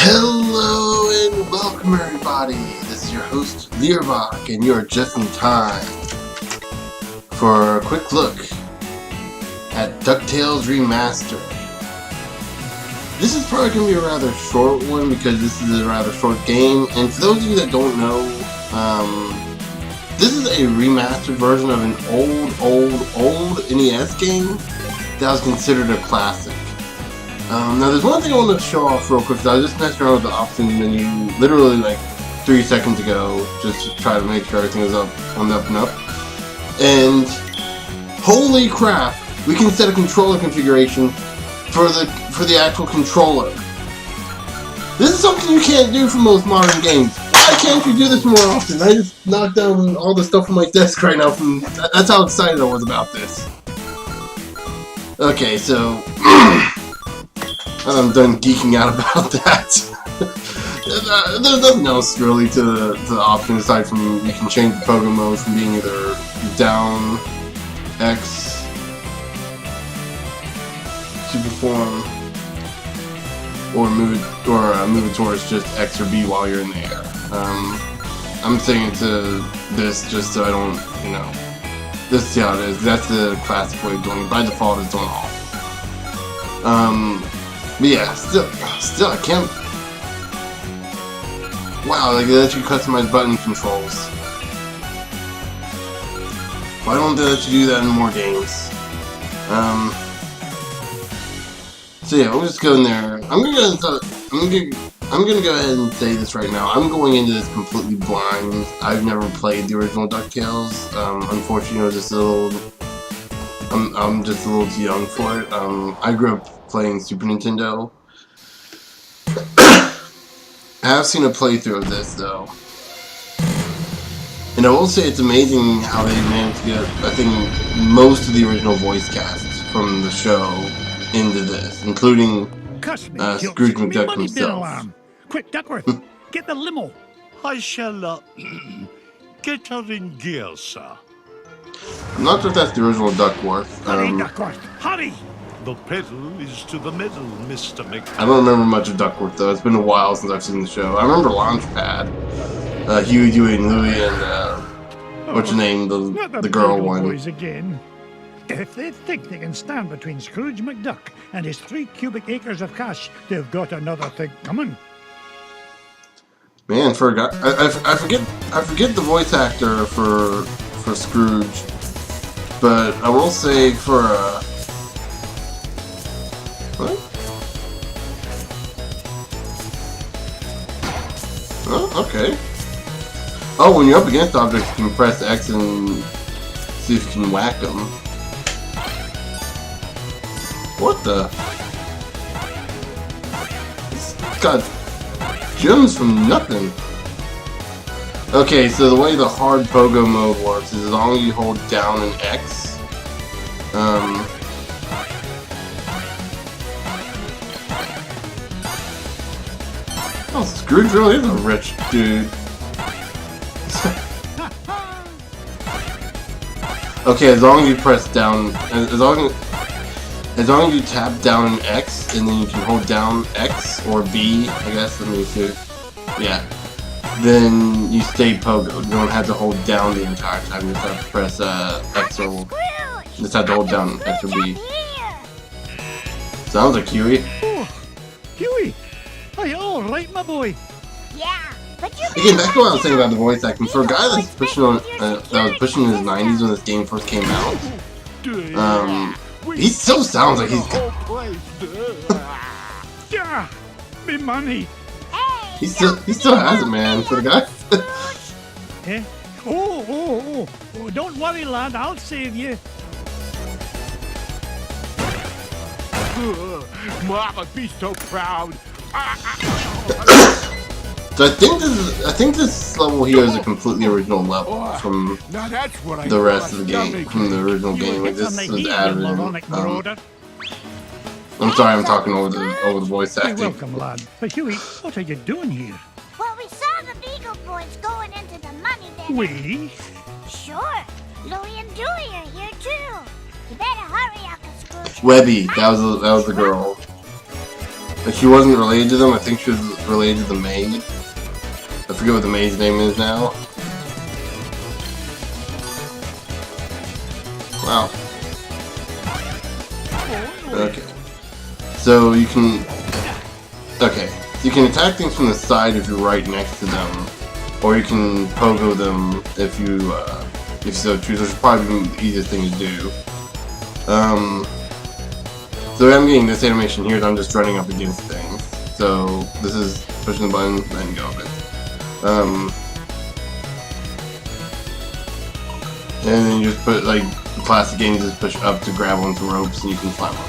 Hello and welcome everybody, this is your host Learbach and you are just in time for a quick look at DuckTales Remastered. This is probably going to be a rather short one because this is a rather short game, and for those of you that don't know, this is a remastered version of an old NES game that was considered a classic. Now there's one thing I want to show off real quick. I was just messing around with the options menu literally like 3 seconds ago, just to try to make sure everything was up on the up and up. And holy crap, we can set a controller configuration for the actual controller. This is something you can't do for most modern games. Why can't you do this more often? I just knocked down all the stuff on my desk right now. That's how excited I was about this. Okay, so I'm done geeking out about that. There's nothing else really to the option aside from you can change the pogo mode from being either down, X, super form, or move it towards just X or B while you're in the air. I'm saying to this just so I don't, this is how it is. That's the classic way of doing it. By default, it's on off. But yeah, still, I can't. Wow, like they let you customize button controls. Why don't they let you do that in more games? So yeah, we'll just go in there. I'm gonna go ahead and say this right now. I'm going into this completely blind. I've never played the original DuckTales. Unfortunately, I'm just a little too young for it. I grew up playing Super Nintendo. I have seen a playthrough of this though, and I will say it's amazing how they managed to get, I think, most of the original voice cast from the show into this, including Scrooge McDuck himself. Quick, Duckworth, get the limo. I shall get her in gear, sir. I'm not sure if that's the original Duckworth. Hurry, Duckworth, hurry! The pedal is to the metal, Mr. McDuck. I don't remember much of Duckworth though. It's been a while since I've seen the show. I remember Launchpad, Huey, Dewey, and Louie, and what's your name, the girl one. Boys again. If they think they can stand between Scrooge McDuck and his 3 cubic acres of cash, they've got another thing coming. Man, for a guy, I forget the voice actor for Scrooge, but I will say for what? Oh, okay. Oh, when you're up against objects, you can press X and see if you can whack them. What the? It's got gems from nothing. Okay, so the way the hard pogo mode works is as long as you hold down an X, oh, Scrooge really is a rich dude. Okay, as long as you press down, as long as you tap down an X, and then you can hold down X or B, I guess. Let me see. Yeah. Then you stay pogo. You don't have to hold down the entire time. You just have to press X or. You just have to hold down X or B. Sounds like Huey. Oh, Huey! Are you all right, my boy? Yeah, but you. Again, back to what I was saying about the voice acting. For a guy that's pushing on, that was pushing in his 90s when this game first came out, he still sounds like he's. Yeah, me money. He still has it, man. For the guy. Eh? Oh, don't worry, lad. I'll save you. Mama, be so proud. So I think this level here is a completely original level from the rest of the game, from the original game. Like this was added in. I'm sorry, I'm talking over the voice acting. Welcome, lad. But Huey, what are you doing here? Well, we saw the Beagle Boys going into the money bin. We? Sure. Louie and Dewey are here too. You better hurry, Uncle Scrooge. Webby, that was the girl. Like, she wasn't related to them. I think she was related to the maid. I forget what the maid's name is now. Wow. Okay. So you can... Okay. So you can attack things from the side if you're right next to them. Or you can pogo them if you so choose, which is probably the easiest thing to do. So I'm getting this animation here, I'm just running up against things. So this is pushing the button, letting go of it. And then you just put, like, the classic games, just push up to grab onto ropes and you can climb up.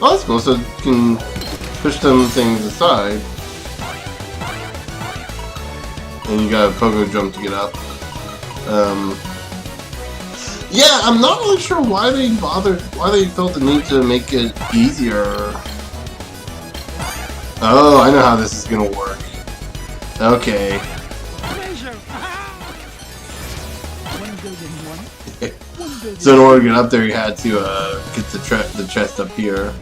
Oh, that's cool, so you can push some things aside. And you got a pogo jump to get up. Yeah, I'm not really sure why they felt the need to make it easier. Oh, I know how this is gonna work. Okay. So in order to get up there, you had to get the chest up here.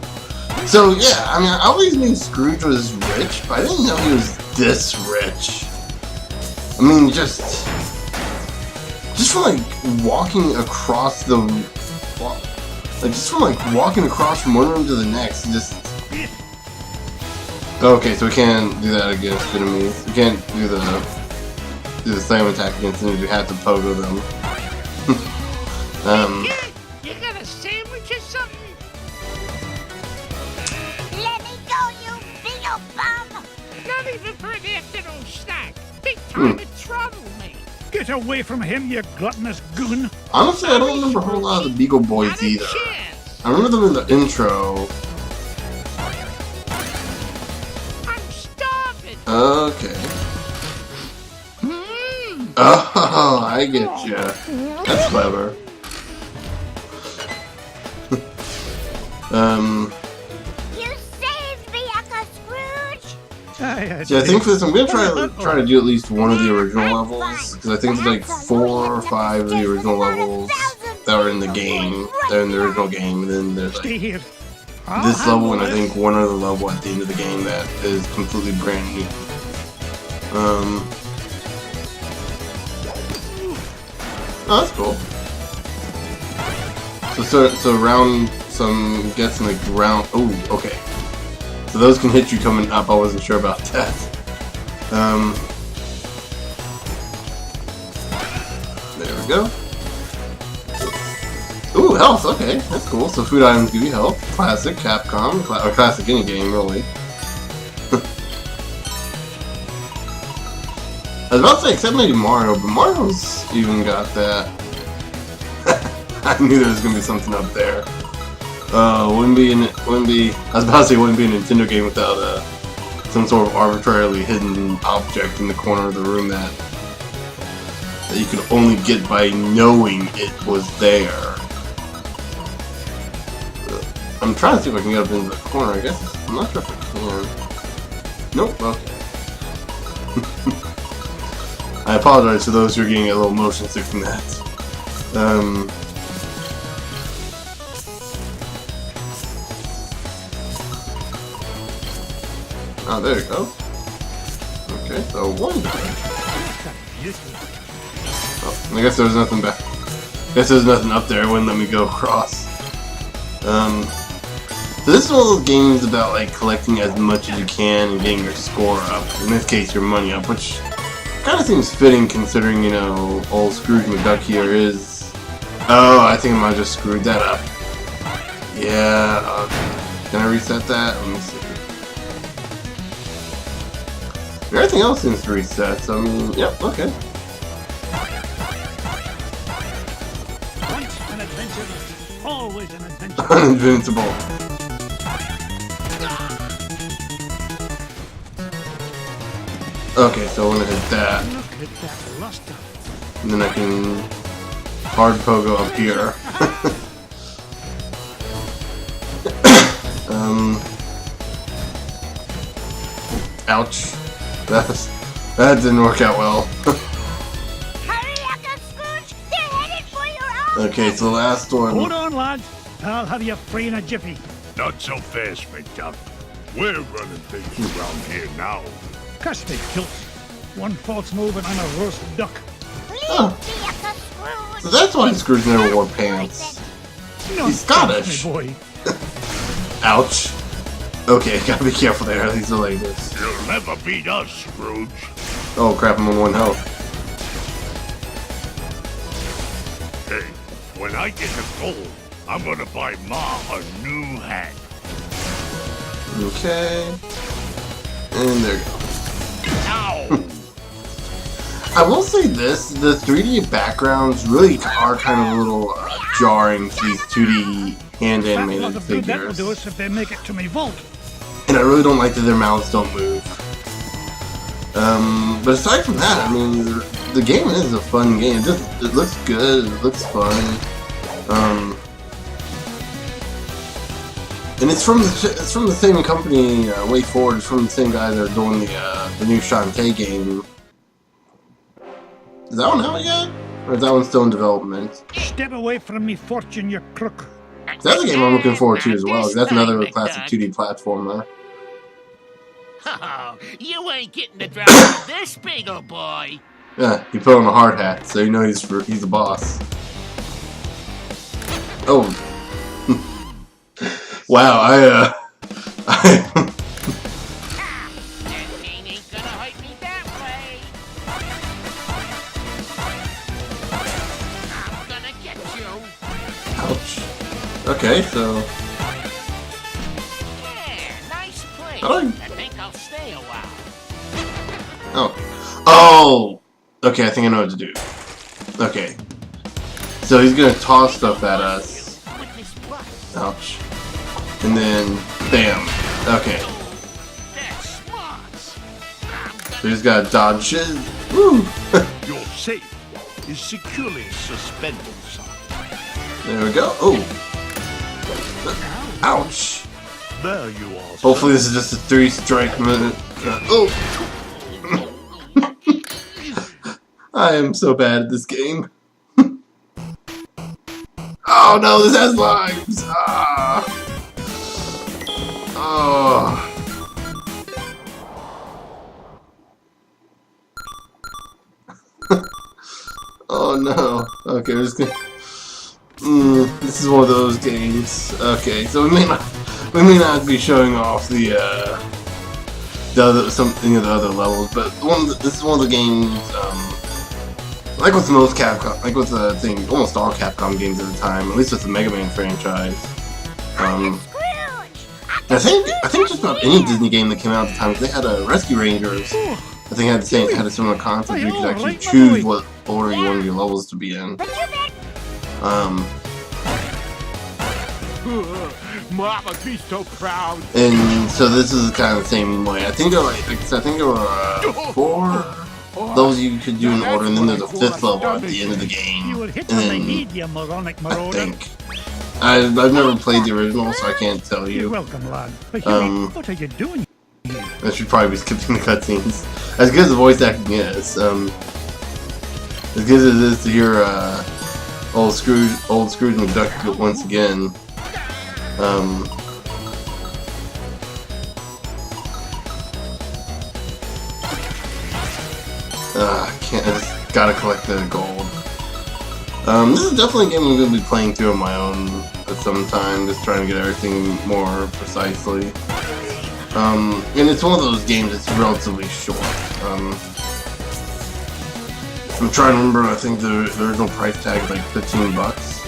So yeah, I mean, I always knew Scrooge was rich, but I didn't know he was this rich. I mean, just from like walking across the, walking across from one room to the next, just. Okay, so we can't do that against enemies. We can't do the slam attack against enemies. We have to pogo them. You got a sandwich or something? Let me go, you big old bum! Not even for an afternoon snack. Big time in trouble, mate. Get away from him, you gluttonous goon! Honestly, I don't remember a whole lot of the Beagle Boys either. I remember them in the intro. I'm starving. Okay. Oh, I get ya. That's clever. You saved me, Uncle Scrooge! See, I think for this, I'm gonna try to do at least one of the original levels, because I think there's like 4 or 5 of the original levels that are in the game, that are in the original game, and then there's like this level, and I think one other level at the end of the game that is completely brand new. Oh, that's cool. So round, I'm guessing like round. Oh, okay. So those can hit you coming up. I wasn't sure about that. There we go. Ooh, health. Okay, that's cool. So food items give you health. Classic Capcom, or classic any game really. I was about to say except maybe Mario, but Mario's even got that. I knew there was gonna be something up there. Wouldn't be. I was about to say wouldn't be a Nintendo game without some sort of arbitrarily hidden object in the corner of the room that you could only get by knowing it was there. I'm trying to see if I can get up into the corner. I guess I'm not sure if I can. Nope. Okay. I apologize to those who are getting a little motion sick from that. Oh, there you go. Okay, so one die. Oh, I guess there was nothing back. I guess there's nothing up there. It wouldn't let me go across. So this is one of those games about like collecting as much as you can and getting your score up. In this case, your money up, which kind of seems fitting considering, you know, old Scrooge McDuck here is... Oh, I think I might have just screwed that up. Yeah, can I reset that? Let me see. Everything else seems to reset, so I mean, yep, okay. Once an adventure, always an adventure. Invincible. Okay, so I want to hit that. Look at that luster. And then I can hard pogo up here. Ouch. That didn't work out well. Hurry, Uncle Scrooge! They're headed for your office! Okay, so the last one. Hold on, lads. I'll have you free in a jiffy. Not so fast, McDuck. We're running things around here now. Cuss me, kilts. One false move and I'm a roast duck. Please Oh. be a Scrooge. So that's why Scrooge never wore pants. He's Scottish. My boy. Ouch. Okay, gotta be careful there. These are like this. You'll never beat us, Scrooge. Oh crap, I'm on 1 health. Hey, when I get the gold, I'm gonna buy Ma a new hat. Okay. And there you go. Ow! I will say this, the 3D backgrounds really are kind of a little jarring to these 2D hand That animated lot of good that'll figures. do us if they make it to me vault. And I really don't like that their mouths don't move. But aside from that, I mean, the game is a fun game. It looks good, it looks fun. And it's from the same company, Way Forward. It's from the same guys that are doing the new Shantae game. Is that one out yet? Or is that one still in development? Step away from me, fortune, you crook. That's a game I'm looking forward to as well, 'cause that's another classic 2D platformer. Oh, you ain't getting the drop of this big old boy. Yeah, he put on a hard hat, so you know he's the boss. Oh. Wow, I That pain ain't gonna hurt me that way. I'm gonna get you. ouch. Okay, so Yeah, nice play. How do I- I think I'll stay a while. oh, okay, I think I know what to do. Okay, so he's gonna toss stuff at us. Witness plus. Ouch. And then, bam. Okay, That's smart. so he's gotta dodge it. Woo! Your safe is securely suspended, son. There we go. Oh. Ouch. There you are, Hopefully this is just a 3-strike minute. Oh. I am so bad at this game. Oh no, this has lives! Ah. Oh. Oh no. Okay, we're just gonna... this is one of those games. Okay, so we may not be showing off the other the other levels, but this is one of the games. Like with most Capcom, like with the thing, almost all Capcom games at the time, at least with the Mega Man franchise. I think just about any Disney game that came out at the time, they had Rescue Rangers. I think had a similar concept. You could actually choose what order you wanted your levels to be in. Mama, be so proud. And so this is kind of the same way. I think there were 4 levels you could do in order, and then there's a 5th level at the end of the game. You will hit And when I then need you, moronic I marauder. think I've never played the original, so I can't tell You're you. welcome, lad. But Huey, what are you doing? I should probably be skipping the cutscenes. As good as the voice acting is, as good as it is to hear old Scrooge McDuck once again. I just gotta collect the gold. This is definitely a game I'm gonna be playing through on my own at some time, just trying to get everything more precisely. And it's one of those games that's relatively short. I'm trying to remember, I think the original price tag is like 15 bucks.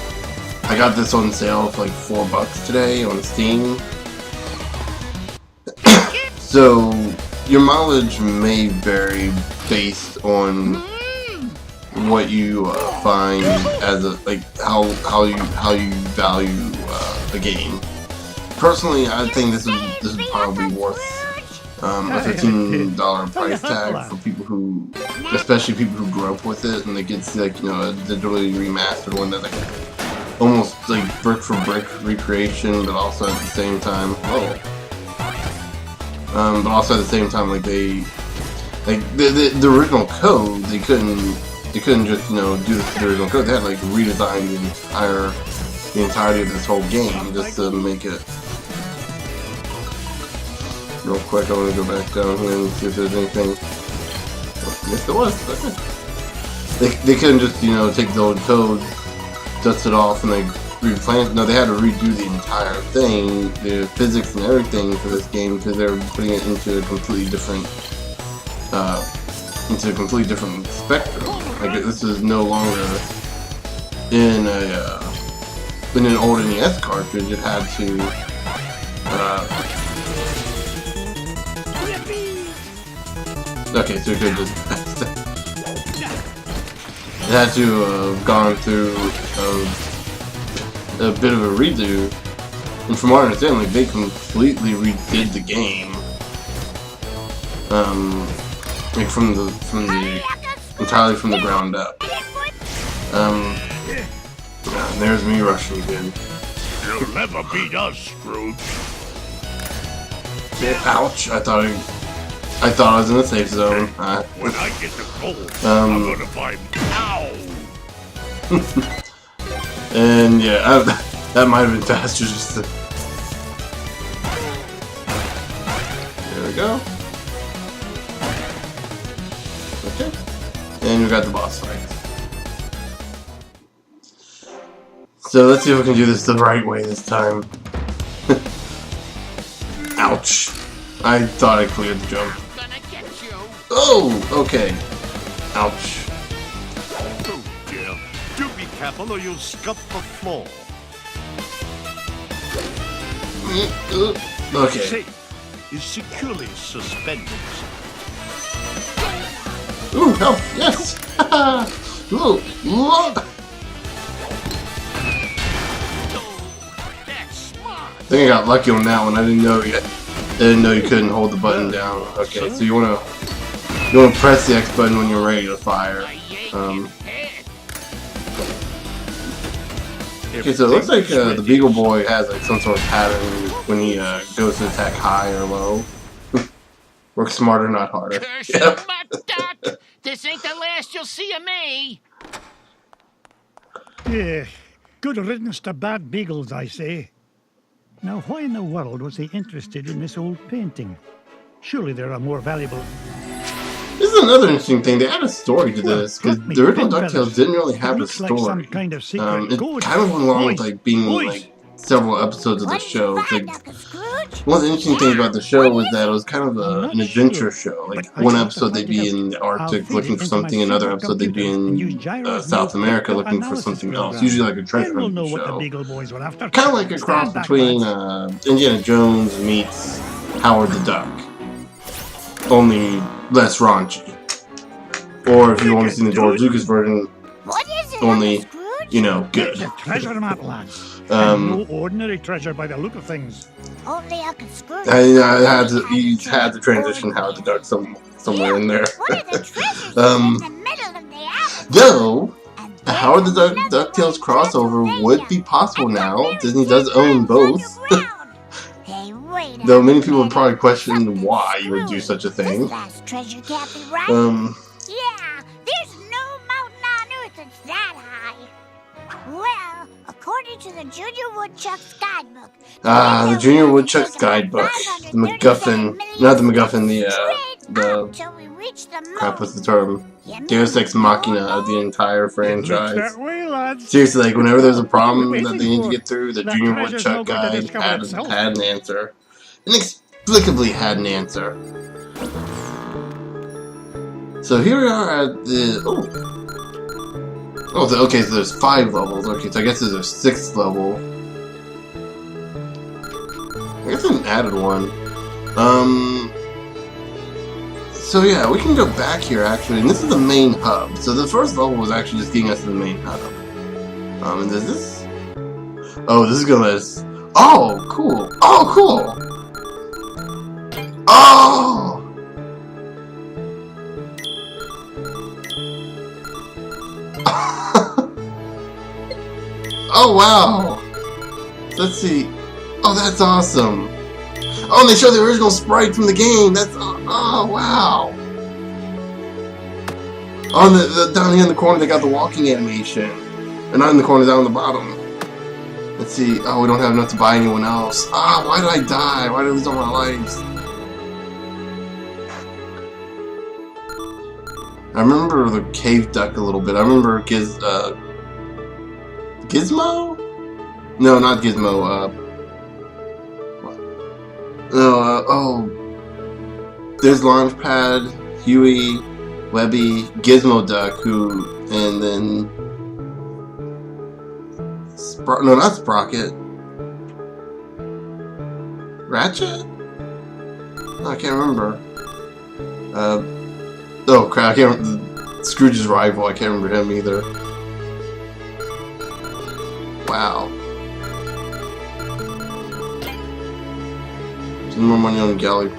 I got this on sale for like 4 bucks today on Steam. So your mileage may vary based on what you find as a how you value a game. Personally, I think this is probably worth a $15 price tag for people who, especially people who grew up with it, and they get like a digitally remastered one that's like almost like brick for brick recreation, but also at the same time, but also at the same time, like the original code, they couldn't just do the original code. They had like redesigned the entire the entirety of this whole game just to make it. Real quick, I want to go back down here and see if there's anything. Oh, yes, there was. Okay. They couldn't just, you know, take the old code, dust it off, and like replant. No, they had to redo the entire thing, the physics and everything for this game because they were putting it into a completely different, spectrum. Like this is no longer in an old NES cartridge. It had to. Okay, so it could just. It had to have gone through a bit of a redo, and from what I understand, like they completely redid the game, like from the entirely from the ground up. And there's me rushing again. You'll never beat us, Scrooge. Ouch! I thought I was in a safe zone. When I get the gold, I'm gonna buy. Ow! And yeah, that might have been faster just to... There we go. Okay. And we got the boss fight. So let's see if we can do this the right way this time. Ouch. I thought I cleared the jump. Oh, okay. Ouch. Oh dear. Do be careful or you'll scuff the floor. Okay. Safe is securely suspended. Ooh, help! Yes! Ooh, look! That's smart. I think I got lucky on that one. I didn't know you couldn't hold the button down. Okay, so you wanna press the X button when you're ready to fire. Okay, so it looks like the Beagle Boy has like some sort of pattern when he goes to attack high or low. Work smarter, not harder. Yep. Duck! This ain't the last you'll see of me! Yeah, good riddance to bad beagles, I say. Now, why in the world was he interested in this old painting? Surely there are more valuable... This is another interesting thing. They add a story to this because the original DuckTales didn't really have a story. Like some kind of secret it kind of went along with like being like several episodes of the show. It's like, one of the interesting things about the show was that it was kind of an adventure show. Like one episode they'd be in the Arctic looking for something, another episode they'd be in South America looking for something else. Usually like a treasure hunting show. Kind of like a cross between Indiana Jones meets Howard the Duck. Only less raunchy. Or if you want to see the George Lucas version, only, you know, good. It's a treasure map, lads. No ordinary treasure by the look of things. Only I could screw He had to transition Howard the Duck somewhere in there. Though, a Howard the DuckTales crossover would be possible now. Disney does own both. Though many people would probably question why you would do such a thing. Yeah, there's no mountain on earth that's that high. Well, according to the Junior Woodchuck's guidebook. The Junior Woodchuck's guidebook. The MacGuffin, not the MacGuffin, crap, what's the term? Deus Ex Machina of the entire franchise. Seriously, like whenever there's a problem that they need to get through, the Junior Woodchuck guide had an answer. Inexplicably had an answer. So here we are at the... okay, so there's 5 levels. Okay, so I guess there's a 6th level. I guess I added one. So yeah, we can go back here actually, and this is the main hub. So the first level was actually just getting us to the main hub. And does this... Oh, this is gonna let us... Oh, cool! Oh, cool! Oh! Oh, wow! Let's see. Oh, that's awesome! Oh, and they show the original sprite from the game! That's... Oh, wow! Oh, down here in the corner they got the walking animation. And not in the corner, down on the bottom. Let's see. Oh, we don't have enough to buy anyone else. Ah, why did I die? Why did I lose all my lives? I remember the cave duck a little bit. I remember Gizmo? No, not Gizmo. Oh. There's Launchpad, Huey, Webby, Gizmo Duck, and then... no, not Sprocket. Ratchet? Oh, I can't remember. Oh crap, I can't remember. Scrooge's rival, I can't remember him either. Wow. Some more money on gallery.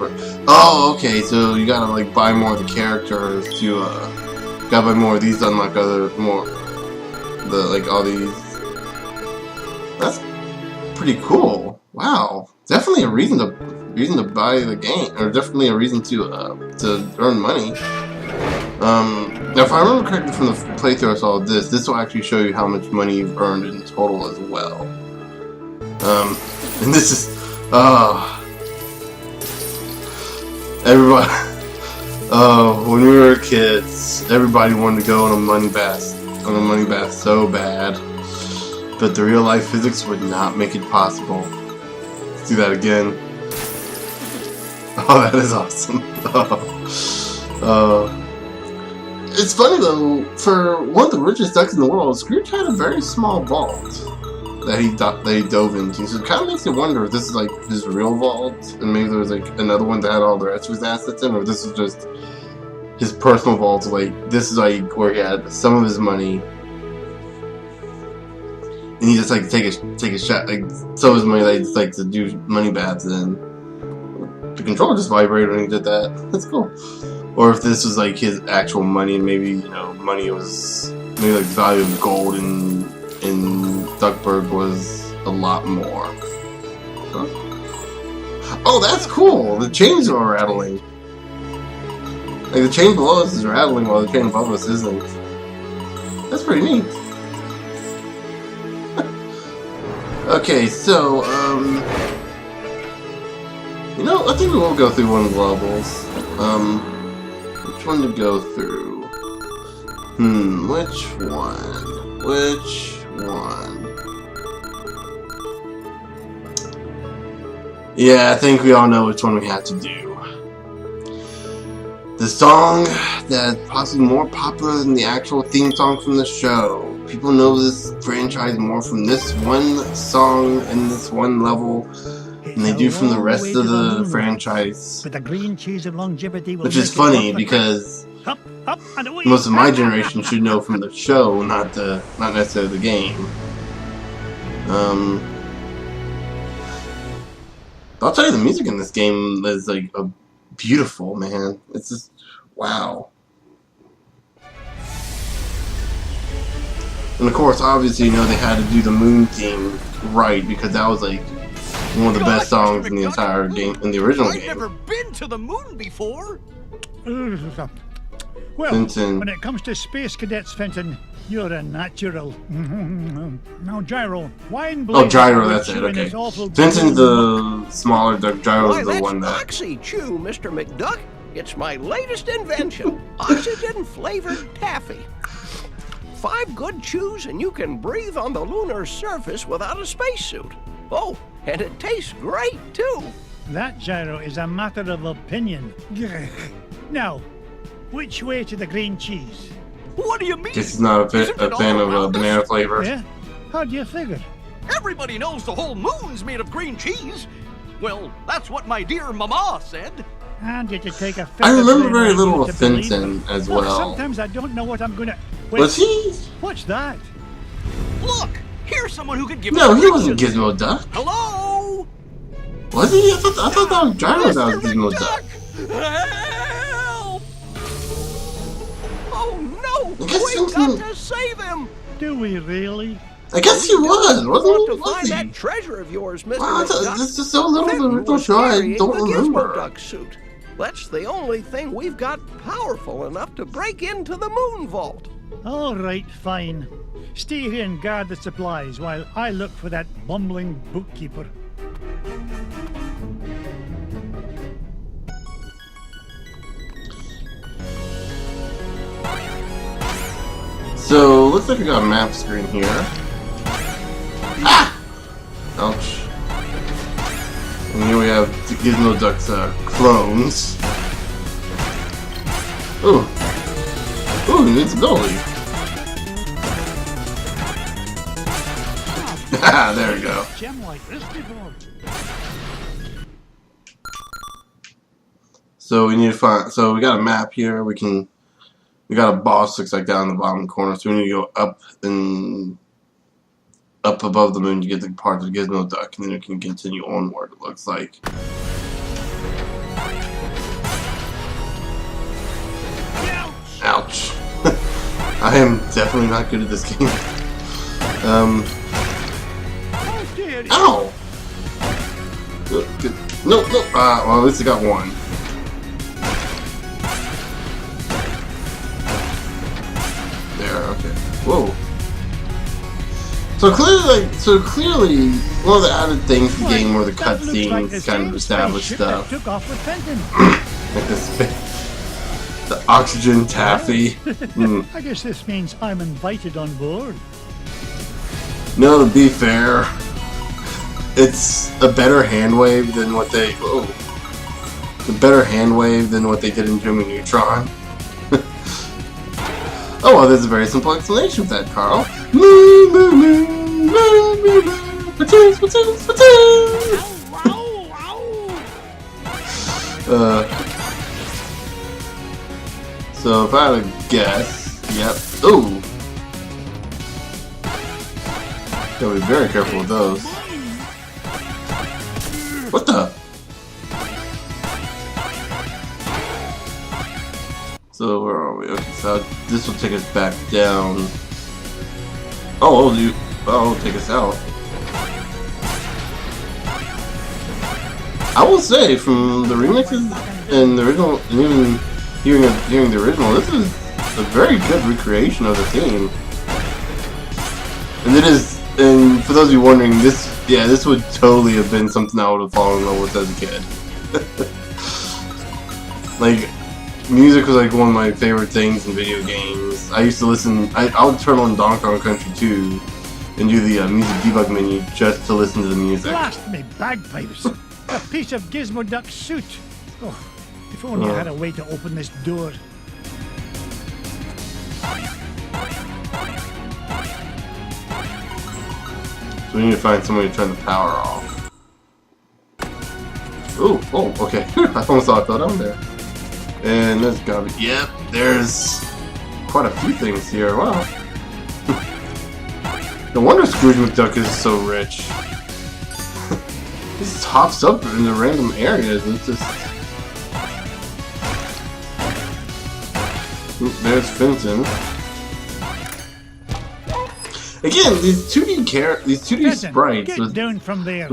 Oh, okay, so you gotta like buy more of the characters to gotta buy more of these to unlock all these. That's pretty cool. Wow. Definitely a reason to buy the game, or definitely a reason to earn money. Now, if I remember correctly from the playthrough I saw this will actually show you how much money you've earned in total as well. And this is, everybody, when we were kids, everybody wanted to go on a money bath so bad, but the real life physics would not make it possible. Let's do that again. Oh, that is awesome. It's funny though, for one of the richest ducks in the world, Scrooge had a very small vault that he dove into. So it kind of makes you wonder if this is like his real vault, and maybe there was like another one that had all the rest of his assets in, or if this is just his personal vault. Like this is like where he had some of his money, and he just like take a shot, like some of his money that he just like to do money baths in. The controller just vibrated when he did that. That's cool. Or if this was like his actual money, and maybe money was maybe like the value of gold in Duckburg was a lot more. Huh? Oh, that's cool! The chains are rattling. Like the chain below us is rattling while the chain above us isn't. That's pretty neat. Okay, so I think we will go through one of the levels. Which one to go through? Which one? Yeah, I think we all know which one we have to do. The song that's possibly more popular than the actual theme song from the show. People know this franchise more from this one song and this one level than they do from the rest of the franchise. But the green cheese of longevity will which is funny because most of my generation should know from the show, not necessarily the game. I'll tell you, the music in this game is like beautiful, man. It's just wow. And of course, obviously, they had to do the moon theme right because that was like one of the best songs in the entire game, in the original game. I've never been to the moon before. Well, Fenton. When it comes to space cadets, Fenton, you're a natural. Now, Gyro, wine Oh, Gyro, that's it, okay. Fenton's the smaller duck, Gyro's the one that... Oxy Chew, Mr. McDuck. It's my latest invention, oxygen-flavored taffy. 5 good chews and you can breathe on the lunar surface without a spacesuit. Oh, and it tastes great, too. That, Gyro, is a matter of opinion. Now, which way to the green cheese? What do you mean? Guess he's not a fan of banana flavor. Yeah? How do you figure? Everybody knows the whole moon's made of green cheese. Well, that's what my dear mama said. And did you take a I remember very little of Fenton as Look, well. sometimes I don't know what I'm gonna... Wait, Was he? What's that? Look, here's someone who could give No, us he wasn't directions. Gizmo Duck. Hello? Was he? I thought that was Gyro that was Gizmo Duck. Help! Oh no! I guess We've Fenton- got to save him! Do we really? I guess he was, wasn't he? To Was find he? that treasure of yours, Mr. Wow, McDuck. this is so little of the original show, I don't The Gizmo remember. Duck suit. That's the only thing we've got powerful enough to break into the moon vault. All right, fine. Stay here and guard the supplies while I look for that bumbling bookkeeper. So, looks like we got a map screen here. Ah! Ouch. And here we have Gizmo Duck's clones. Ooh. Ooh, invincibility. Haha, there we go. Gem like this before. So we need to find, so we got a map here, we got a boss looks like down in the bottom corner, so we need to go up and up above the moon to get the part of the Gizmo Duck, and then we can continue onward, it looks like. Ouch. I am definitely not good at this game. Ow! Good. No, no, well at least I got one. There, okay. Whoa. So clearly, one of the added things to the game were the cutscenes, kind of established stuff. Like the oxygen taffy. I guess this means I'm invited on board. No, to be fair, it's a better hand wave than what they. Whoa. A better hand wave than what they did in Jimmy Neutron. Oh well, there's a very simple explanation for that, Carl. Platoons, platoons, platoons! So if I had to guess, yep. Ooh! Gotta be very careful with those. What the? So where are we? Okay, so this will take us back down. Oh, it'll take us out. I will say, from the remixes and the original, and even hearing the original, this is a very good recreation of the theme. And it is, and for those of you wondering, this would totally have been something I would have fallen in love with as a kid. Like, music was like one of my favorite things in video games. I used to listen, I would turn on Donkey Kong Country 2 and do the music debug menu just to listen to the music. Blast me bagpipes! A piece of Gizmo Duck suit! Oh, if only I had a way to open this door. So we need to find somebody to turn the power off. Ooh, oh, okay. I almost thought I fell down there. And there's gotta be, yep, there's quite a few things here. Wow. No wonder Scrooge McDuck is so rich. He just hops up into random areas. It's just. Oop, there's Fenton. Again, these 2D sprites with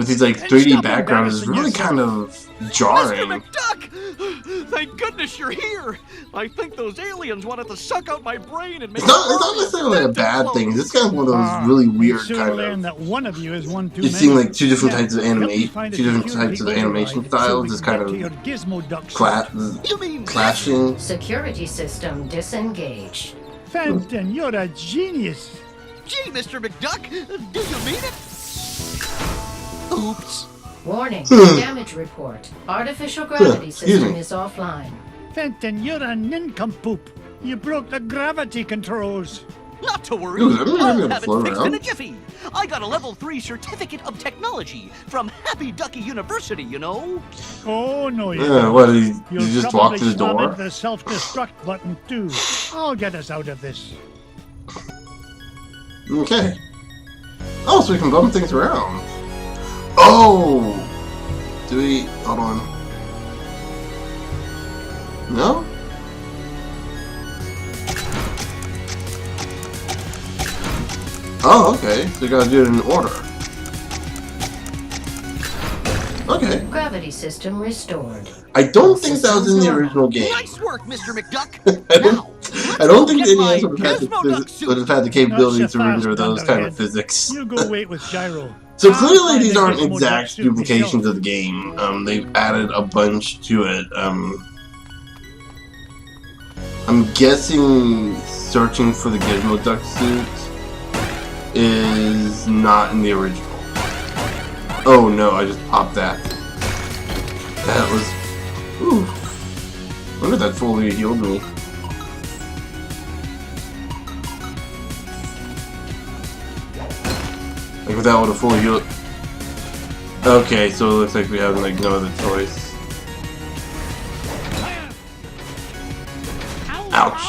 these like 3D backgrounds is really kind of jarring. Mr. McDuck! Thank goodness you're here! I think those aliens wanted to suck out my brain and make it's not necessarily a bad thing. It's just kind of one of those really weird kind of. That one of you is one too you're seeing like two different types of animation styles, just kind of clashing. Security system disengaged. Fenton, you're a genius. Gee, Mr. McDuck, do you mean it? Oops. Warning, damage report. Artificial gravity system is offline. Fenton, you're a nincompoop. You broke the gravity controls. Not to worry, I'll have it fixed in a jiffy. I got a level 3 certificate of technology from Happy Ducky University, you know. Oh no, you don't. What? You just walk to the door? The self-destruct button too. I'll get us out of this. Okay. Oh, so we can bump things around. Oh! Do we... Hold on. No? Oh, okay. So you gotta do it in order. Okay. Gravity system restored. I don't think that was in the original game. Nice work, Mr. McDuck. I I don't think the NES would have had the capability to render those kind of physics. You go wait with Gyro. So clearly these aren't exact duplications of the game. They've added a bunch to it. I'm guessing searching for the Gizmo Duck suit is not in the original. Oh no, I just popped that. That was... Ooh. I wonder if that fully healed me. Like if that would have fully healed... Okay, so it looks like we have like no other choice. Ouch!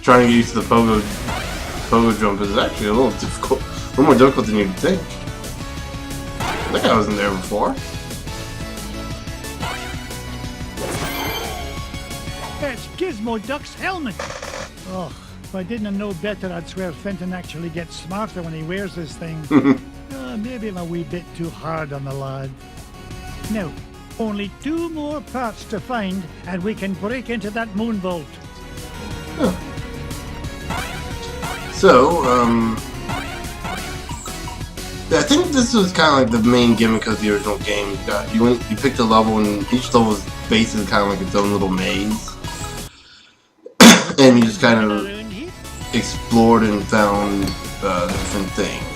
Trying to get used to the pogo jump is actually a little difficult. A little more difficult than you'd think. I think I wasn't there before. It's Gizmo Duck's helmet! Oh, if I didn't know better, I'd swear Fenton actually gets smarter when he wears this thing. Maybe I'm a wee bit too hard on the lad. Now, only 2 more parts to find, and we can break into that moon vault. Huh. So, I think this was kind of like the main gimmick of the original game. You picked a level, and each level was basically kind of like its own little maze. And you just kind of explored and found different things.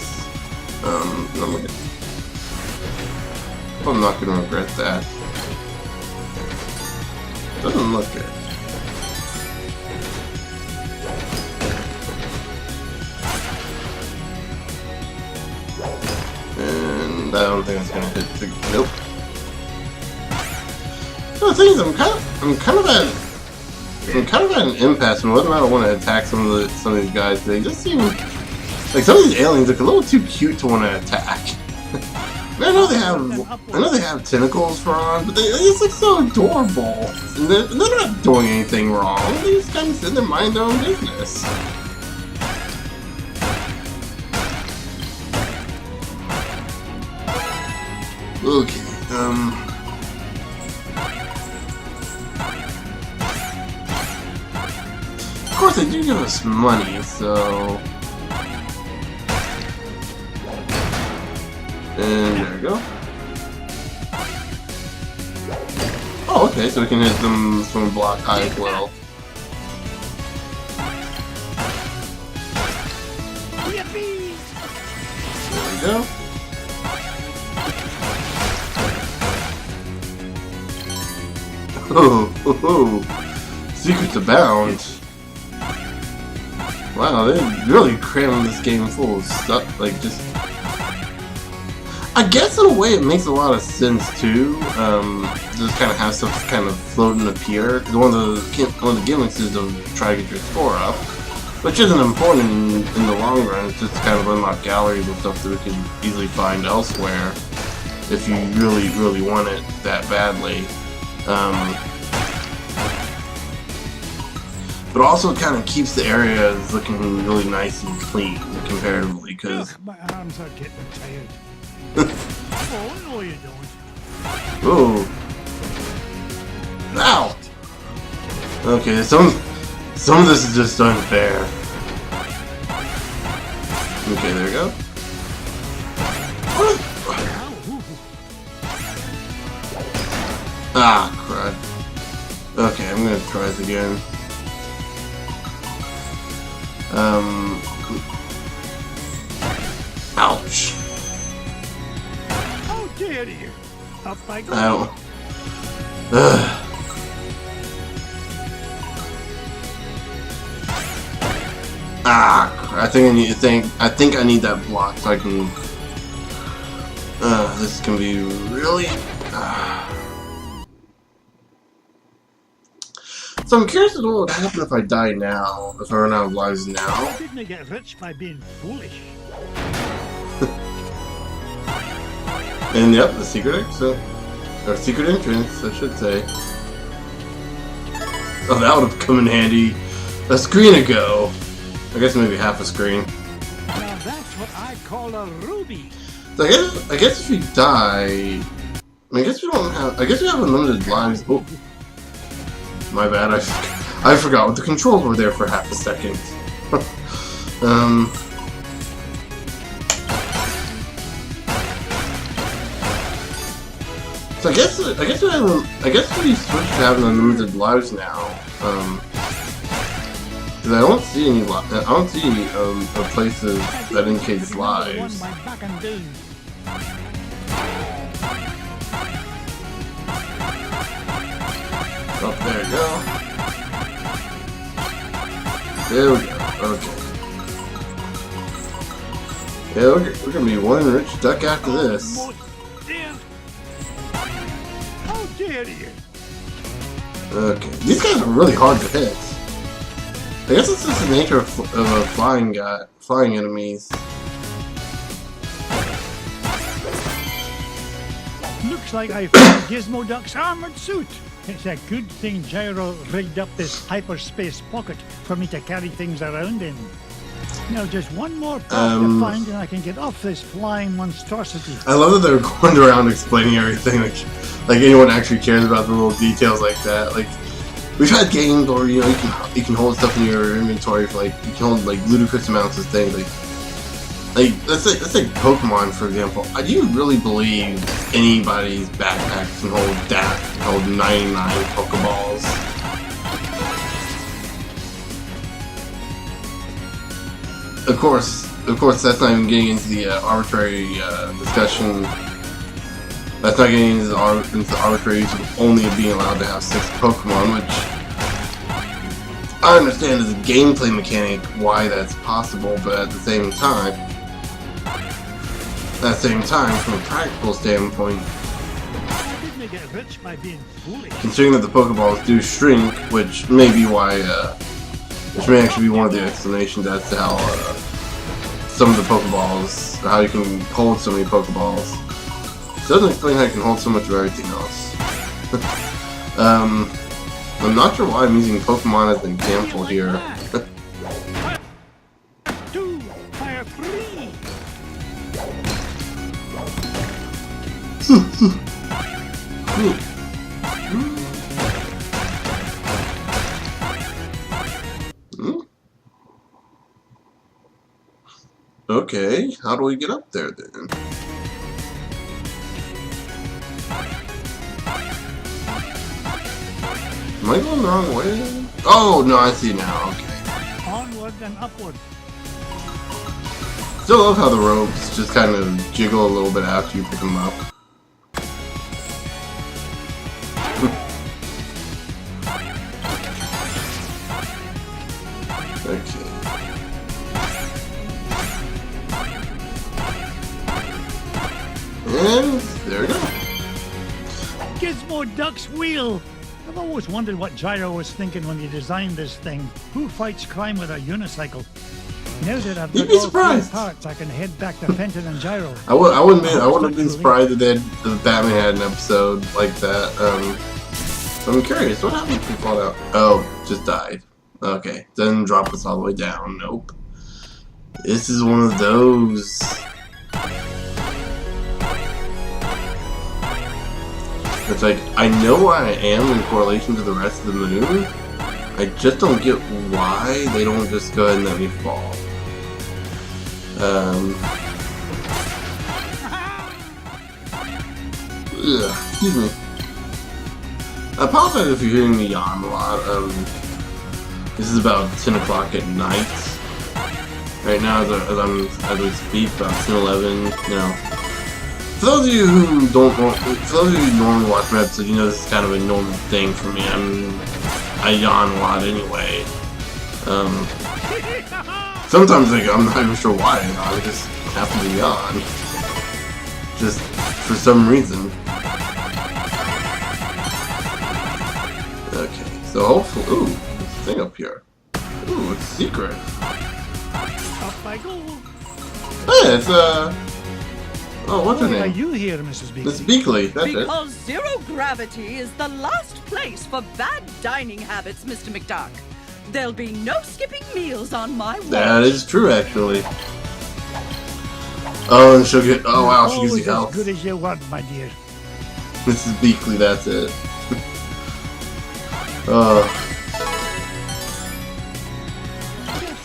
I'm not gonna regret that. Doesn't look good. And I don't think it's gonna hit the... Nope. So the thing is, I'm kind of at an impasse on whether or not I want to attack some of these guys. They just seem like some of these aliens look a little too cute to want to attack. I know they have tentacles for arms, but they just look so adorable. And they're not doing anything wrong. They just kind of sit there, mind their own business. Okay. Of course, they do give us money, so... And there we go. Oh, okay, so we can hit them from a block high as well. There we go. Oh, secrets abound. Wow, they're really cramming this game full of stuff, like just... I guess in a way it makes a lot of sense too. Just kind of have stuff kind of float and appear. One of the gimmicks is to try to get your score up, which isn't important in the long run. It's just kind of unlock galleries and stuff that we can easily find elsewhere if you really want it that badly. But also it kind of keeps the areas looking really nice and clean comparatively, because my arms are getting tired. Oh, no you don't. Ooh. Ow! Okay, some of this is just unfair. Okay, there we go. Ah, crud. Okay, I'm gonna try this again. Ouch. Oh dear. Up I go. Ow. Ah, I think I need that block so I can. This can be really. So I'm curious as to what would happen if I die now, if I run out of lives now. Didn't I get rich by being foolish? And yep, the secret exit. Or secret entrance, I should say. Oh, that would have come in handy a screen ago. I guess maybe half a screen. Now that's what I call a ruby. So I guess if you die, I guess we have unlimited lives. Oh, my bad. I I forgot what the controls were there for half a second. So I guess we switched to having unlimited lives now. Because I don't see any places that indicates lives. Oh, there we go. There we go. Okay. Yeah, we're gonna be one rich duck after this. How dare you? Okay, these guys are really hard to hit. I guess it's just the nature of flying enemies. Looks like I found Gizmo Duck's armored suit. It's a good thing Gyro rigged up this hyperspace pocket for me to carry things around in. Now just one more part to find and I can get off this flying monstrosity. I love that they're going around explaining everything, like anyone actually cares about the little details like that. Like, we've had games where, you know, you can hold stuff in your inventory for, like, you can hold, like, ludicrous amounts of things, like let's say Pokemon, for example. Do you really believe anybody's backpack can hold 99 Pokeballs? Of course, that's not even getting into the arbitrary discussion. That's not getting into the arbitrary use of only being allowed to have 6 Pokemon, which I understand as a gameplay mechanic why that's possible, but at the same time, from a practical standpoint, considering that the Pokeballs do shrink, which may be why, which may actually be one of the explanations as to how some of the Pokeballs, how you can hold so many Pokeballs. It doesn't explain how you can hold so much of everything else. I'm not sure why I'm using Pokemon as an example here. Okay, how do we get up there then? Am I going the wrong way? Oh, no, I see now, okay. Onward and upward. Still love how the ropes just kind of jiggle a little bit after you pick them up. Okay. And there we go. Gizmo Duck's wheel. I've always wondered what Gyro was thinking when he designed this thing. Who fights crime with a unicycle? Now that I've got all 3 parts, I can head back to Fenton and Gyro. I wouldn't have been surprised that Batman had an episode like that. I'm curious, what happened if we fall out? Oh, just died. Okay, then drop us all the way down. Nope. This is one of those. It's like, I know where I am in correlation to the rest of the moon. I just don't get why they don't just go ahead and let me fall. Excuse me. I apologize if you're hearing me yawn a lot. This is about 10 o'clock at night. Right now, as we speak, about 10:11. You know, for those of you who normally watch my episodes, you know this is kind of a normal thing for me. I yawn a lot anyway. Sometimes I'm not even sure why I yawn. I just happen to yawn, just for some reason. Okay, so hopefully, ooh, this thing up here. Ooh, it's secret. Up I go. Hey, it's oh, what's her Why are name? you here, Mrs. Beakley? Miss Beakley, that's it. Because zero gravity is the last place for bad dining habits, Mr. McDuck. There'll be no skipping meals on my watch. That is true, actually. Oh, and she'll get. Oh wow, she gives you Always health. as good as you want, my dear. Mrs. Beakley, that's it.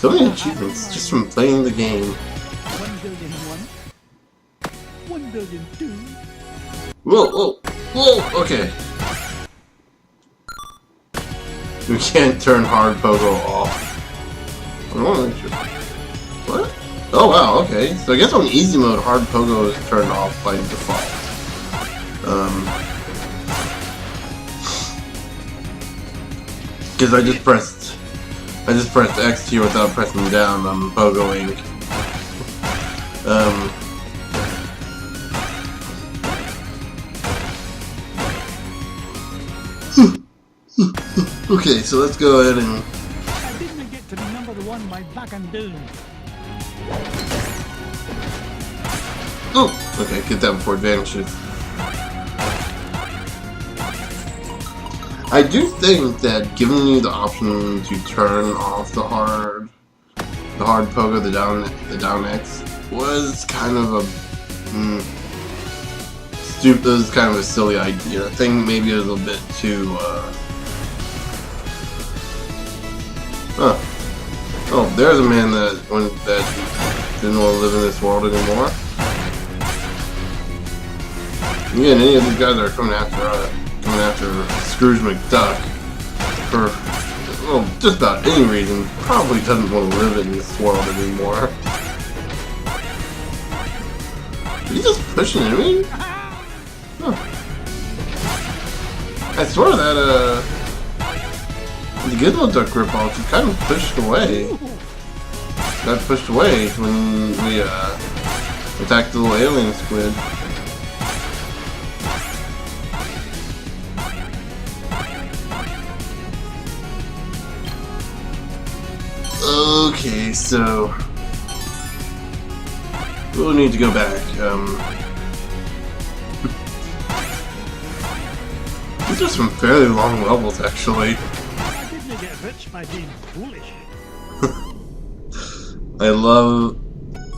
So many achievements just from playing the game. 1 billion 2. Whoa, whoa, whoa, okay. We can't turn hard pogo off. I want to make sure. What? Oh wow, okay. So I guess on easy mode, hard pogo is turned off by default. Because I just pressed X here without pressing down. I'm pogoing. Okay, so let's go ahead and. I didn't get to be number 1 by back and down. Oh, okay, get that before it vanishes. I do think that giving you the option to turn off the hard pogo, the down X, was kind of a stupid. It was kind of a silly idea. I think maybe a little bit too. Oh, there's a man that didn't want to live in this world anymore. Again, any of these guys that are coming after Scrooge McDuck for just about any reason probably doesn't want to live in this world anymore. Did he just push an enemy? Huh. I swear that the Gizmo Duck ripoff is kind of pushed away. Got pushed away when we attacked the little alien squid. Okay, so we'll need to go back. These are some fairly long levels, actually. I didn't get rich by being foolish.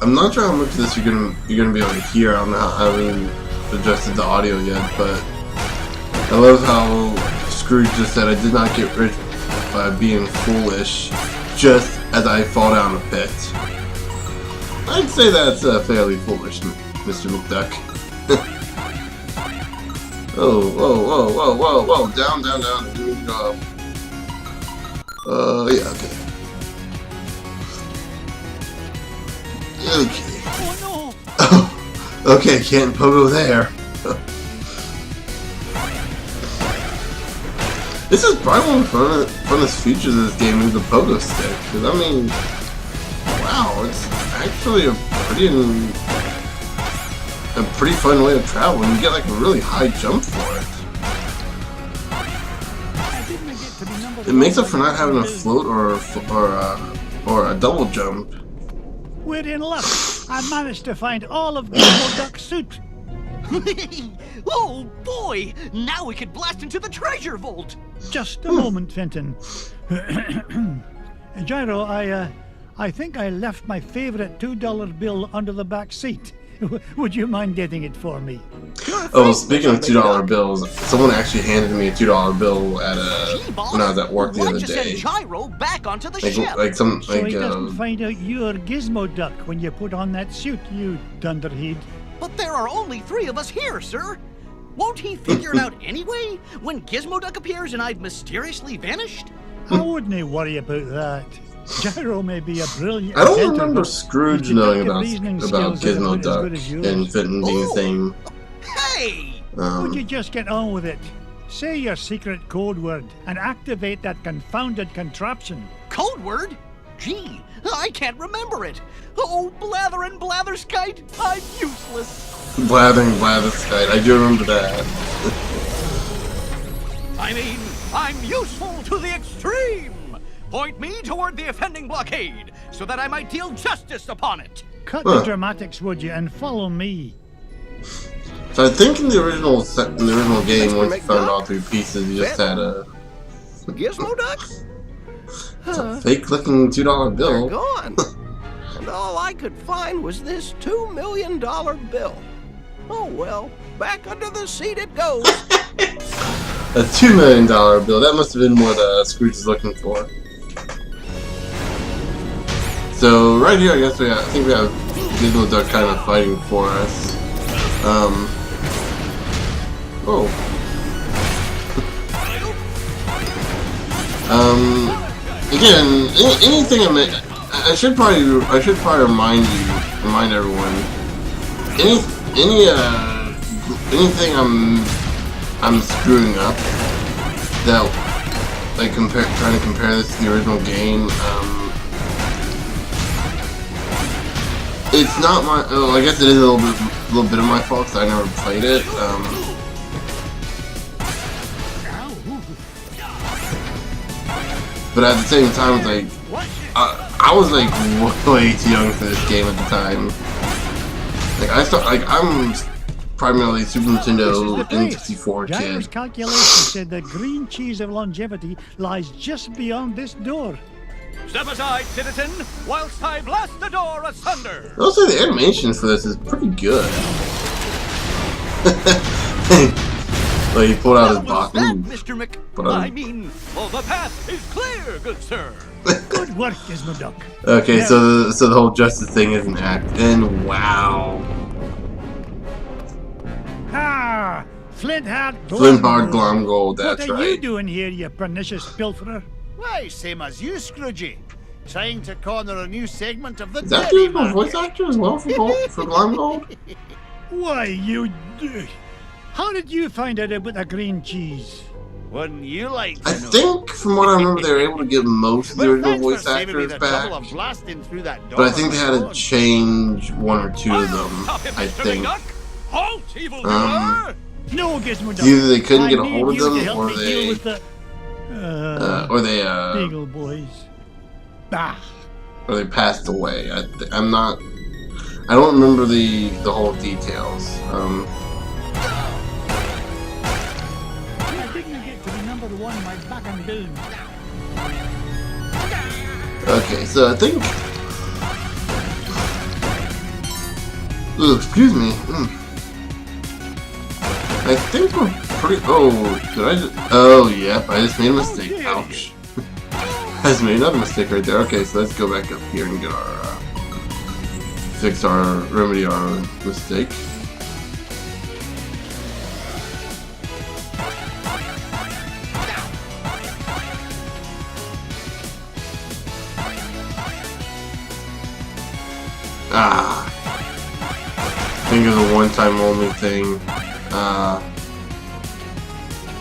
I'm not sure how much of this you're gonna be able to hear. I haven't adjusted the audio yet, but I love how Scrooge just said, "I did not get rich by being foolish," just as I fall down a pit. I'd say that's fairly foolish, Mr. McDuck. Oh, whoa, whoa, whoa, whoa, whoa, down, down, down, let me go up. Yeah, okay. Okay. Oh no! Oh, okay, can't pogo there. This is probably one of the funnest features of this game is the pogo stick. Because, I mean, wow, it's actually a pretty fun way to travel. And you get like a really high jump for it. It makes up for not having a float or a double jump. We're in luck. I managed to find all of Gizmo Duck's suit. Oh boy! Now we could blast into the treasure vault! Just a moment, Fenton. Gyro, I think I left my favorite $2 bill under the back seat. Would you mind getting it for me? Oh, speaking of $2 bills, someone actually handed me a $2 bill at when I was at work the other day. Gyro back onto the ship. So he doesn't find out you're Gizmo Duck when you put on that suit, you dunderhead. But there are only 3 of us here, sir. Won't he figure it out anyway? When Gizmo Duck appears and I've mysteriously vanished? I wouldn't worry about that. Gyro may be a brilliant. I don't remember Scrooge knowing about Gizmo Duck and Fenton being the same. Hey! Would you just get on with it? Say your secret code word and activate that confounded contraption. Code word? Gee, I can't remember it. Oh, blather and blatherskite, I'm useless. Blather and blatherskite, I do remember that. I mean, I'm useful to the extreme. Point me toward the offending blockade, so that I might deal justice upon it. Cut the dramatics, would you, and follow me. So I think in the original game, once you found all 3 pieces, you just had a Gizmo Duck? It's a fake-looking $2 bill. They're gone. And all I could find was this $2 million bill. Oh well, back under the seat it goes. A $2 million bill. That must have been what Scrooge was looking for. so right here, I guess I think we have Gizmo Duck kind of fighting for us. Oh. Again, anything I should probably remind everyone. Anything I'm screwing up that like trying to compare this to the original game. It's not my. Oh, I guess it is a little bit of my fault because I never played it. But at the same time, it's like I was like way too young for this game at the time. Like I'm primarily Super Nintendo N64 kid. Gyro's calculation said the green cheese of longevity lies just beyond this door. Step aside, citizen, whilst I blast the door asunder. I'll say the animation for this is pretty good. Like he pulled out his box. Mr. I mean, well, the path is clear, good sir. Good work, Gizmo Duck. Okay, now, so the whole justice thing is an act, and wow. Ah, Flint-Heart Glomgold, that's right. What are you doing here, you pernicious pilferer? Why, same as you, Scroogey. Trying to corner a new segment of the Is that dairy the market. voice actor as well for Glomgold? Why, you... How did you find out about the green cheese? Wouldn't you like to I know? think, from what I remember, they were able to get most of the Well, original thanks for voice saving me actors the trouble back. of blasting through that door But I think they had on to my own. change one or two of them, Stop him, I Mr. think. McDuck. Halt, evil Um, No, Gizmo Duck. Either they couldn't get a I hold of need you to them, help or me deal with the... Beagle boys. Bah. or they passed away. I'm not. I don't remember the whole details. I didn't get to be number one my back and down. Okay, so I think. Ooh, excuse me. I think we're pretty. Oh, did I just? Oh, yep. I just made a mistake. Ouch. I just made another mistake right there. Okay, so let's go back up here and get our remedy our mistake. Ah. I think it's a one-time only thing.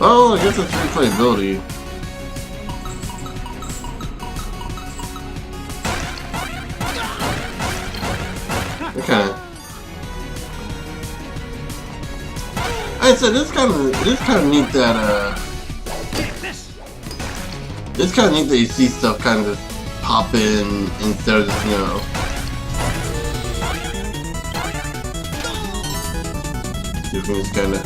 Well, I guess it's replayability. Okay. I said it's kind of neat that it's kind of neat that you see stuff kind of just pop in instead of just, you know. You can just kind of.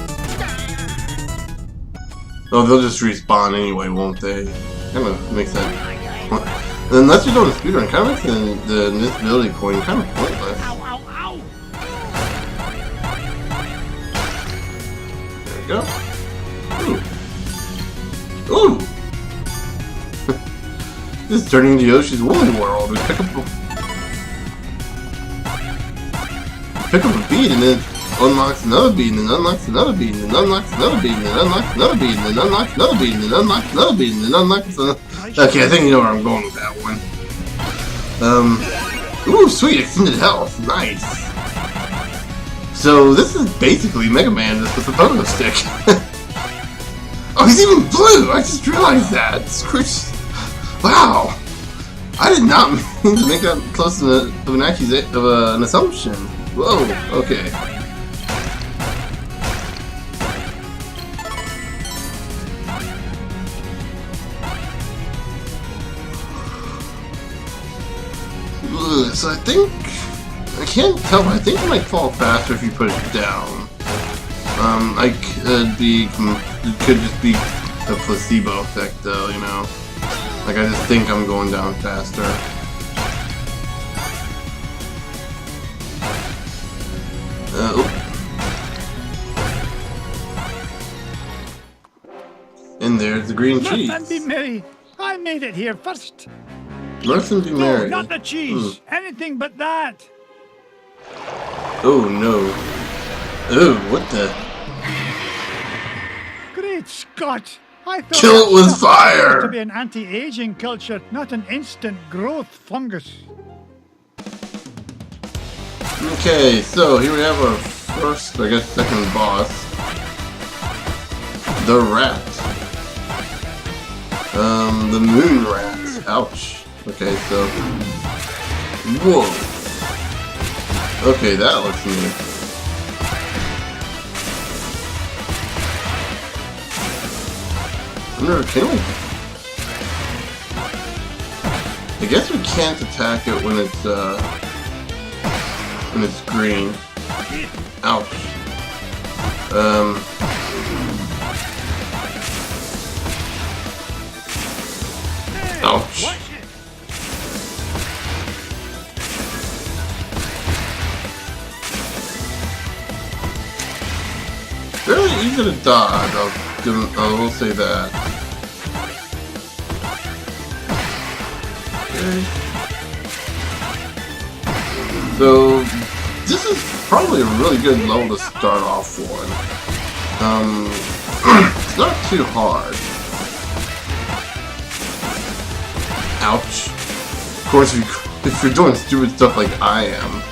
Oh, they'll just respawn anyway, won't they? Kind of makes that. Unless you're doing a speedrun, kind of makes the invisibility point kind of pointless. There you go. Ooh. Ooh. This is turning into Yoshi's Woolly World. We pick up a bead and then unlocks another bead, and then unlocks another bead, and then unlocks another bead, and then unlocks another bead, and then unlocks another bead, and then unlocks another bead, and then unlocks another. Okay, I think you know where I'm going with that one. Ooh, sweet, extended health, nice. So this is basically Mega Man just with a photo stick. Oh, he's even blue. I just realized that. Wow, I did not mean to make that close to an assumption. Whoa, okay. So I think, I can't tell, but I think it might fall faster if you put it down. It could just be a placebo effect though, you know. Like I just think I'm going down faster. And there's the green cheese. Let them be merry. I made it here first. Mercy be No, merry. not the cheese. Anything but that. Oh no. Oh, what the? Great Scott! I thought Kill that it with stuff was supposed fire! to be an anti-aging culture, not an instant growth fungus. Okay, so here we have our first, I guess, second boss. The rat. The moon rat. Ouch. Okay, so... Whoa. Okay, that looks new. Can we? I guess we can't attack it when it's green. Ouch. Ouch. Fairly easy to dodge, I will say that. Okay. So, this is probably a really good level to start off for. It's not too hard. Ouch. Of course, if you're doing stupid stuff like I am.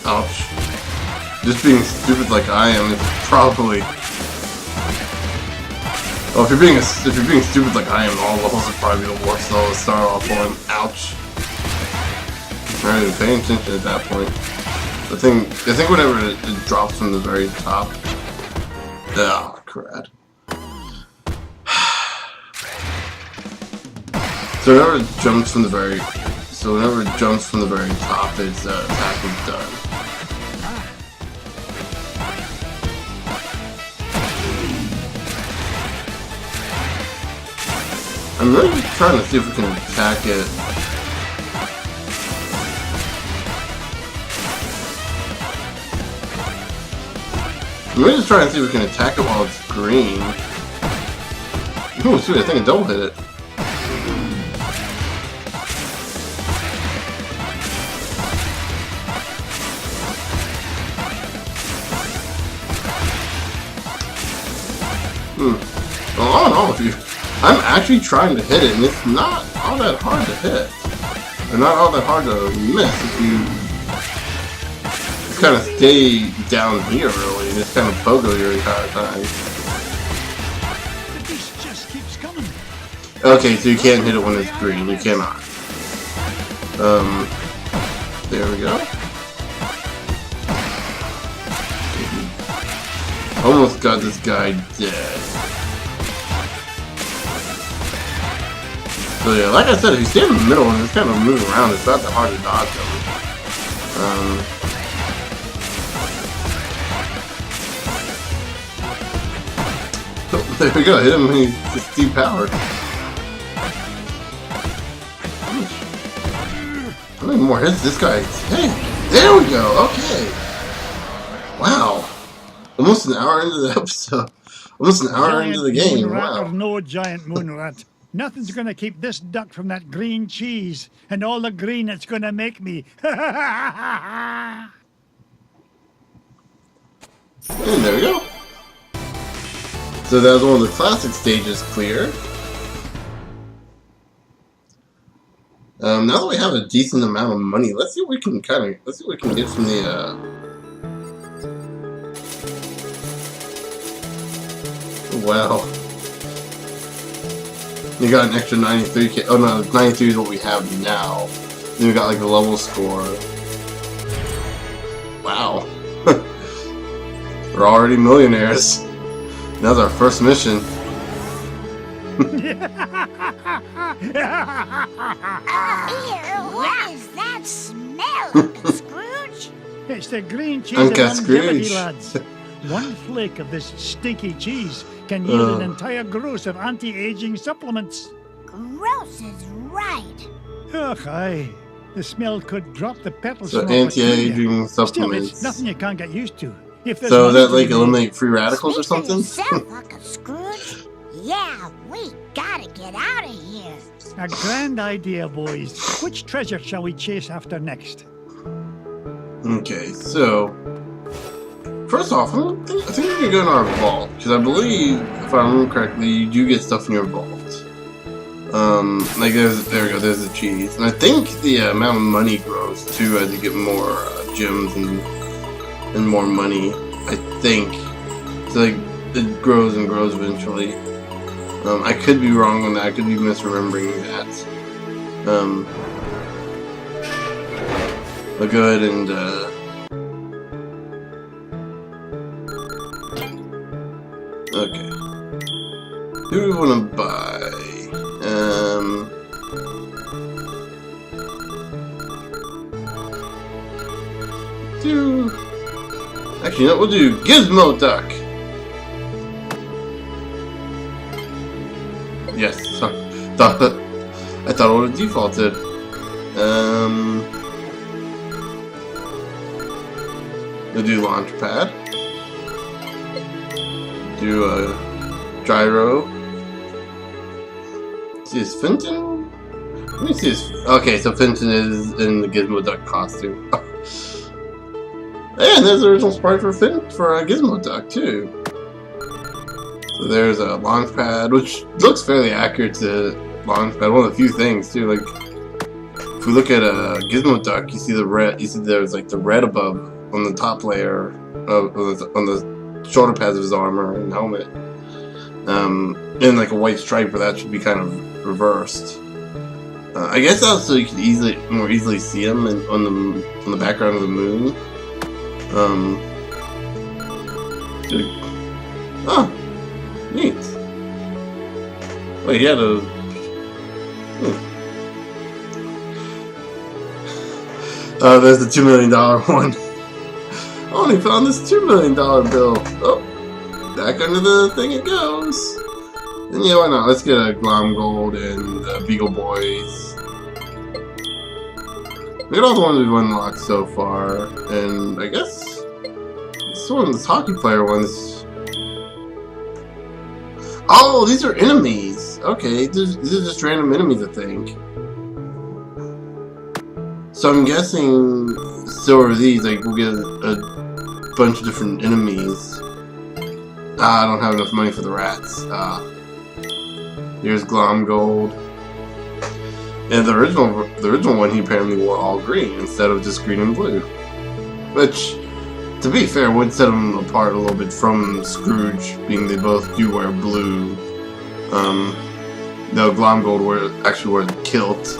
Ouch. Just being stupid like I am is probably... Oh, if you're being stupid like I am, all levels would probably be the worst level to start off on. Ouch. I'm not even paying attention at that point. I think whenever it drops from the very top. Ah, crap. So whenever it jumps from the very top, its attack is done. I'm really trying to see if we can attack it. I'm really just trying to see if we can attack it while it's green. Oh, sweet, I think I double hit it. Well, I don't know if you... I'm actually trying to hit it, and it's not all that hard to hit. Or not all that hard to miss if you just kind of stay down here, really, and just kind of pogo your entire time. The beast just keeps coming. Okay, so you can't hit it when it's green. You cannot. There we go. Almost got this guy dead. So yeah, like I said, if you stay in the middle and just kind of move around, it's not that hard to dodge them. Oh, there we go, hit him when he's just depowered. How many more hits this guy? Hey, there we go, okay. Wow. Almost an hour into the episode. Almost an hour into the game, wow. Or no giant moon rat. Nothing's gonna keep this duck from that green cheese and all the green it's gonna make me. And there we go. So that was one of the classic stages clear. Now that we have a decent amount of money, let's see what we can get from the wow. You got an extra 93k. Oh no, 93 is what we have now. Then we got like a level score. Wow. We're already millionaires. That's our first mission. Ew, what is that smell, Uncle Scrooge? It's the green cheese Uncle of longevity, Scrooge. lads. One flake of this stinky cheese can yield an entire gross of anti-aging supplements. Gross is right. Ugh, aye. The smell could drop the petals. So from anti-aging Still, supplements. it's nothing you can't get used to. If there's So money that to like be made- eliminate free radicals or Speak for something? yourself, Uncle Scrooge. Yeah, we gotta get out of here. A grand idea, boys. Which treasure shall we chase after next? Okay, so first off, I think we're gonna go in our vault because I believe, if I remember correctly, you do get stuff in your vault. Like there we go. There's the cheese, and I think the amount of money grows too as you get more gems and more money. I think so. Like it grows and grows eventually. I could be wrong on that. I could be misremembering that. I'll go ahead and okay. Who do we want to buy? Actually, no, we'll do Gizmo Duck. Yes, sorry. I thought it would have defaulted. We'll do Launchpad. Do a Gyro. See, is Fenton? Let me see his. Okay, so Fenton is in the Gizmo Duck costume. And there's the original sprite for Gizmo Duck too. So there's a Launchpad, which looks fairly accurate to Launchpad. One of the few things too. Like if we look at a Gizmo Duck, you see the red. You see there's like the red above on the top layer of on the shoulder pads of his armor and helmet. And like a white stripe, where that should be kind of reversed. I guess also you could more easily see him on the background of the moon. Oh, neat. Wait, he had a. There's the $2 million one. I only found this $2 million bill. Oh, back under the thing it goes. And yeah, why not? Let's get a Glom Gold and Beagle Boys. Look at all the ones we've unlocked so far, and I guess this hockey player ones. Oh, these are enemies. Okay, these are just random enemies, I think. So I'm guessing so are these. Like we'll get a bunch of different enemies. I don't have enough money for the rats. Here's Glom Gold. And the original one, he apparently wore all green instead of just green and blue. Which, to be fair, would set them apart a little bit from Scrooge, being they both do wear blue. Though Glom Gold actually wears a kilt.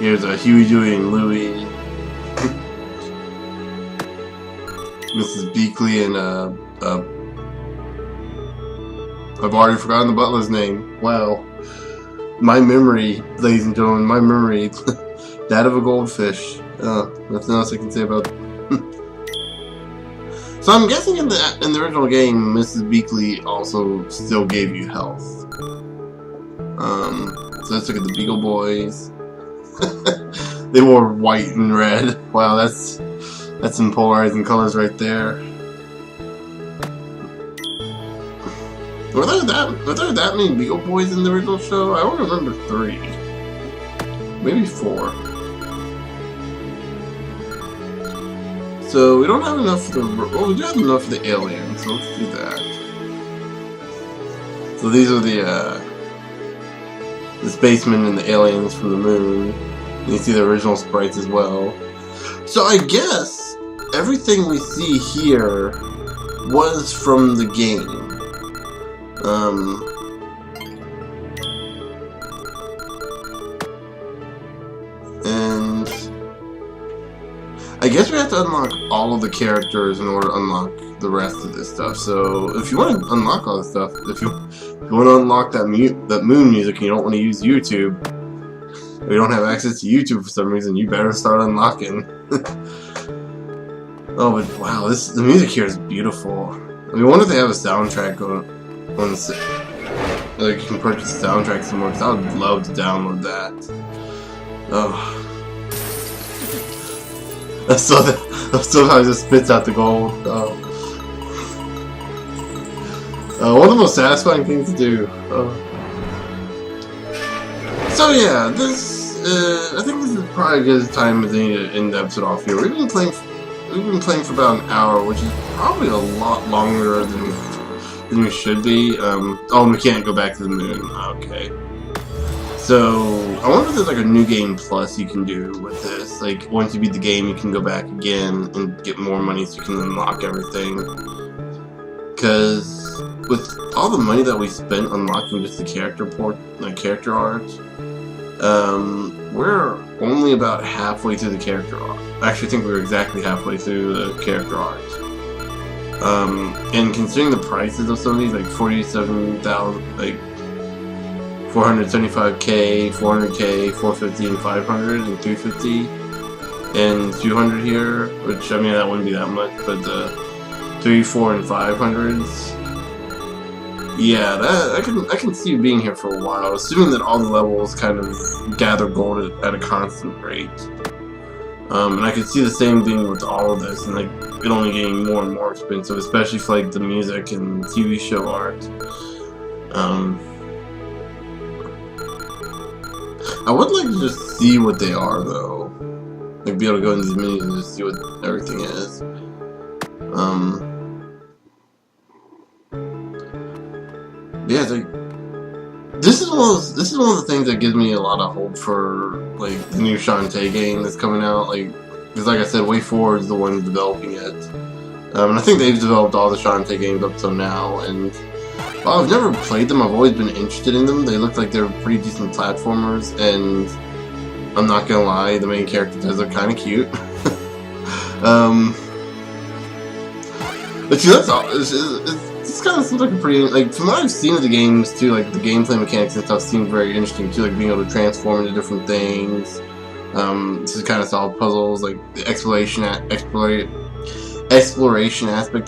Here's a Huey, Dewey, and Louie. Mrs. Beakley and I've already forgotten the butler's name. Wow. My memory, ladies and gentlemen, my memory, that of a goldfish. Nothing else I can say about. So I'm guessing in the original game, Mrs. Beakley also still gave you health. So let's look at the Beagle Boys. They wore white and red. Wow, that's some polarizing colors right there. Were there that many Beagle Boys in the original show? I don't remember 3. Maybe 4. So we don't have enough for the... Oh, we do have enough for the aliens, so let's do that. So these are the spacemen and the aliens from the moon. And you see the original sprites as well. So I guess everything we see here was from the game. And I guess we have to unlock all of the characters in order to unlock the rest of this stuff. So if you want to unlock all this stuff, if you want to unlock that moon music and you don't want to use YouTube, or you don't have access to YouTube for some reason, you better start unlocking. Oh, but wow, the music here is beautiful. I mean, I wonder if they have a soundtrack on like you can purchase the soundtrack somewhere, because I would love to download that. Oh. I still how it just spits out the gold. Oh. One of the most satisfying things to do. Oh. So yeah, this I think this is probably a good time as any to end the episode off here. We've been playing for about an hour, which is probably a lot longer than we should be. Oh, we can't go back to the moon. Okay. So I wonder if there's like a new game plus you can do with this. Like once you beat the game, you can go back again and get more money so you can unlock everything. Because with all the money that we spent unlocking just the character art, we're only about halfway through the character art. I actually think we were exactly halfway through the character art. And considering the prices of some of these, like 47,000, like 475k, 400k, 450, and 500, and 350, and 200 here, which I mean that wouldn't be that much, but the 3, 4, and 500s. Yeah, that I can see you being here for a while, assuming that all the levels kind of gather gold at a constant rate. And I could see the same thing with all of this, and like it only getting more and more expensive, especially for like the music and TV show art. I would like to just see what they are though, like be able to go into these menus and just see what everything is. Yeah, it's like this is one of the things that gives me a lot of hope for like the new Shantae game that's coming out. Like, because like I said, WayForward is the one developing it, and I think they've developed all the Shantae games up till now. And while I've never played them, I've always been interested in them. They look like they're pretty decent platformers, and I'm not gonna lie, the main character does look kind of cute. But see, that's all. This kind of seems like a pretty, like, from what I've seen of the games too, like the gameplay mechanics and stuff seem very interesting too, like being able to transform into different things. This is kind of solve puzzles, like the exploration aspect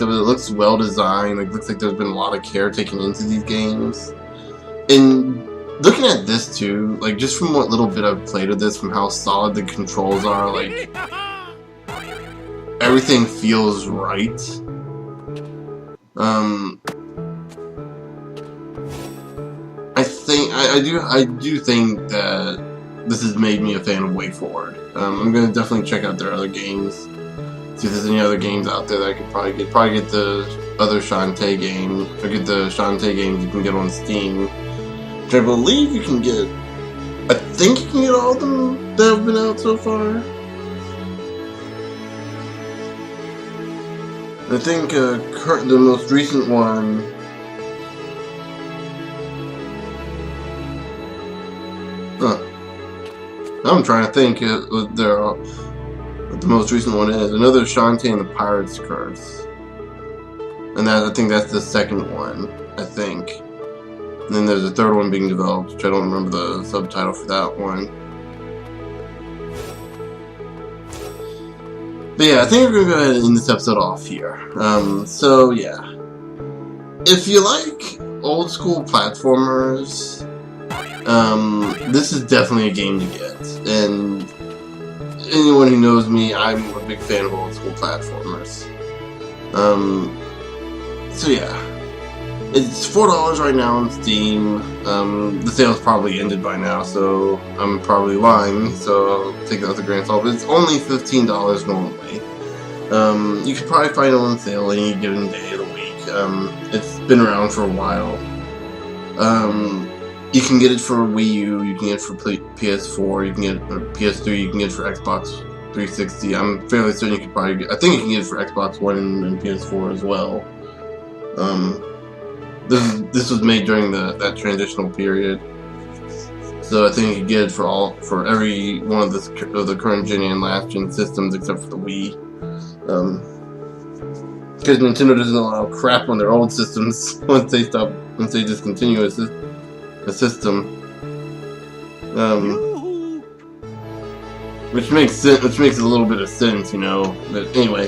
of it. It looks well designed. Like, looks like there's been a lot of care taken into these games. And looking at this too, like just from what little bit I've played of this, from how solid the controls are, like everything feels right. I do think that this has made me a fan of WayForward. I'm gonna definitely check out their other games, see if there's any other games out there that I could probably get the other Shantae game, or get the Shantae games you can get on Steam, which I believe you can get. I think you can get all of them that have been out so far. I think the most recent one. I'm trying to think what the most recent one is. Another Shantae and the Pirate's Curse, and I think that's the second one. I think, and then there's a third one being developed, which I don't remember the subtitle for that one. But yeah, I think we're gonna go ahead and end this episode off here. So yeah, if you like old school platformers, this is definitely a game to get. And anyone who knows me, I'm a big fan of old school platformers. So yeah, it's $4 right now on Steam. The sale's probably ended by now, so I'm probably lying, so I'll take that with a grain of salt, but it's only $15 normally. You could probably find it on sale any given day of the week. It's been around for a while. You can get it for Wii U, you can get it for PS4, you can get it for PS3, you can get it for Xbox 360. I'm fairly certain you could probably get, I think you can get it for Xbox One and PS4 as well. This was made during that transitional period, so I think you could get it for every one of the current gen and last gen systems except for the Wii. Because Nintendo doesn't allow crap on their old systems once they discontinue a system. Which makes sense. Which makes a little bit of sense, you know. But anyway,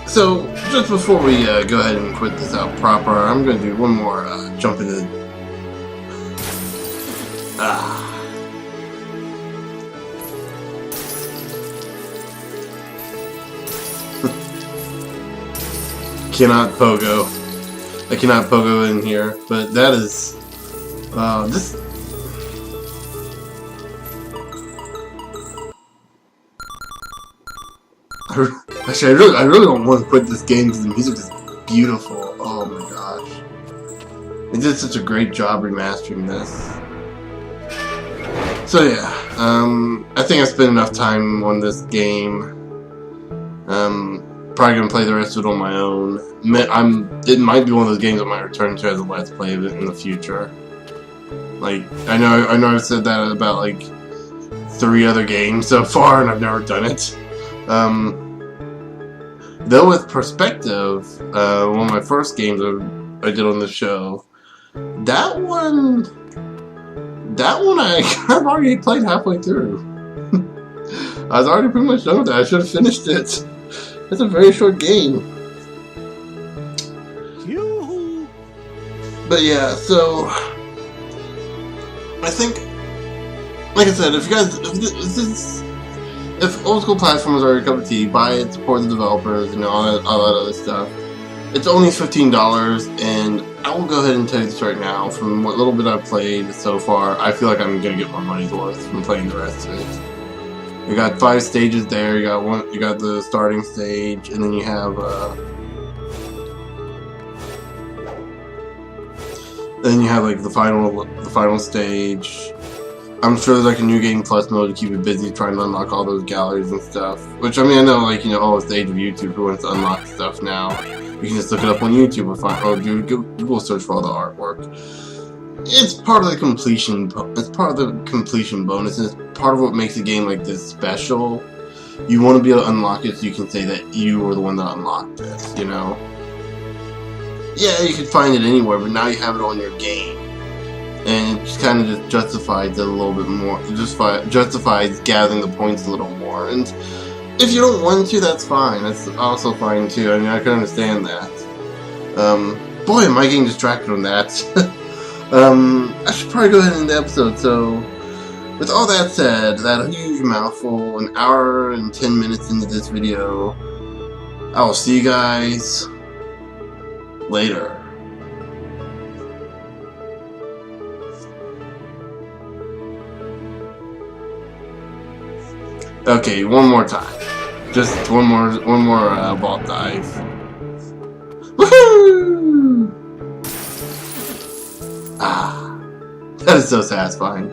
so just before we go ahead and quit this out proper, I'm going to do one more jump into. cannot pogo. I cannot pogo in here, but that is this. Actually, I really don't want to quit this game because the music is beautiful. Oh my gosh, they did such a great job remastering this. So yeah, I think I spent enough time on this game. Probably gonna play the rest of it on my own. It might be one of those games I might return to as a Let's Play of it in the future. Like, I know I've said that about like 3 other games so far, and I've never done it. Though with perspective, one of my first games I did on the show, that one I've already played halfway through. I was already pretty much done with that. I should have finished it. It's a very short game. But yeah, so I think, like I said, if old school platformers are your cup of tea, buy it, support the developers, and all that other stuff. It's only $15, and I will go ahead and tell you this right now. From what little bit I've played so far, I feel like I'm gonna get my money's worth from playing the rest of it. You got 5 stages there. You got the starting stage, and then you have like the final stage. I'm sure there's like a new game plus mode to keep it busy trying to unlock all those galleries and stuff. Which, I mean, I know, like, you know, oh, it's the age of YouTube. Who wants to unlock stuff now? You can just look it up on YouTube or do Google search for all the artwork. It's part of the completion. It's part of the completion bonus. And it's part of what makes a game like this special. You want to be able to unlock it so you can say that you were the one that unlocked it. You know. Yeah, you can find it anywhere, but now you have it on your game, and it just kind of just justifies it a little bit more. It just justifies gathering the points a little more. And if you don't want to, that's fine. That's also fine too. I mean, I can understand that. Boy, am I getting distracted on that. I should probably go ahead and end the episode. So, with all that said, that huge mouthful, an hour and 10 minutes into this video, I will see you guys later. Okay, one more time. Just one more vault dive. Woohoo! Ah, that is so satisfying.